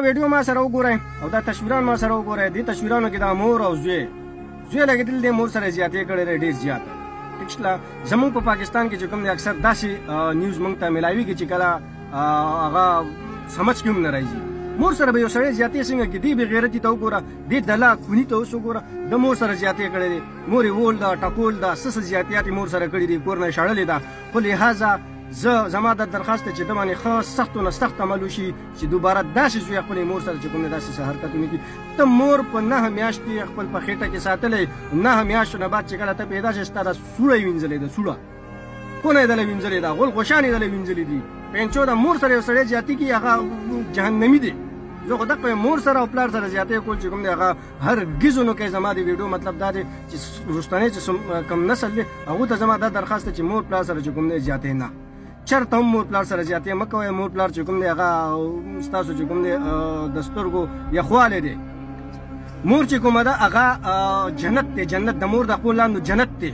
ویډیو ما سره وګورئ او دا تصویران ما سره وګورئ. دې تصویرانو کې دا مور او زوی لګېدل دي، مور سره زیاتې کړې ده، ډېر زیاته. ټیک شته. زموږ په پاکستان کې چې کوم دی اکثر داسې نیوز موږ ته میلاویږي چې کله هغه سمجھ کې هم نه راځي. مور سره به یو سړی زیاتې څنګه کېدي، بې غیرتي ته وګوره، دې دله کوني ته اوس وګوره، د مور سره زیاتې کړې دي. مور یې وول ده، ټکول ده، څه زیاتیات یې مور سره کړي دي، کور نه یې شړلې ده. خو لهذا زما د درخواست چې د باندې ښه سختو نه سخت عمل وشي چې دوباره داسې زوی خپلې مور سره چې کوم دی داسې څه حرکت ونه کړي. ته مور په 9 میاشتې خپل په خېټه کې ساتلی، 9 میاشتو نه بعد چې کله ته پیدا شې ستا دا سوړه یې وینځلې ده، سوړه کونه یې دله وینځلې ده، غول غوشان یې دله وینځلې دي. پنچو د مور سره یو سړی زیاتې کړي هغه جهنمي دی. زه خو دغه مور سره او پلار سره زیاتې کول چې کوم دی هغه هرګز نه کوي. زما د ویډیو مطلب دا دی چې وروستنی چې کوم نسل دی هغو ته زما دا درخواست دی چې مور پلار سره چې کوم دی زیاتې نه، چرته هم مور پلار سره زیاتې مه کوئ. مور پلار چې کوم دی هغه ستاسو چې کوم دی د سترګو یخوالی دی. مور چې کومه ده هغه جنت دی، جنت د مور د خپل لاندې جنت دی.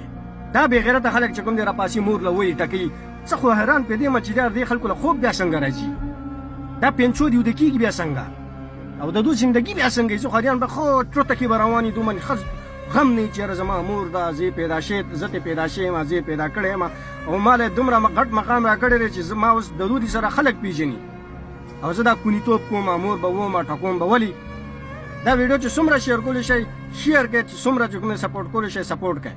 دا بې غیرته خلک چې کوم دی راپاسي مور له وایي ټکوي. څه خو حیران پې دې یم چې دې خلکو له خوب بیا څنګه راځي، دا پنچو دی وده کېږي بیا څنګه، او د دوی زندګي بیا څنګه. زه خو به خو ټوټه کې به روان دي، دومره غم نه چېرې زما مور ده، زه پیدا شوې، زه پیدا شوې یم، زه پیدا کړی یم او ما له دومره غټ مقام را کړی دی چې ما اوس د دوی سره خلک پیژني او زه دا کونیتوب کوم، مور به وم ټکوم به. ولې دا ویډیو چې څومره شیر کولی شئ شیر کړئ، چې څومره چې کوم سپورټ کولی شئ سپورټ کړئ.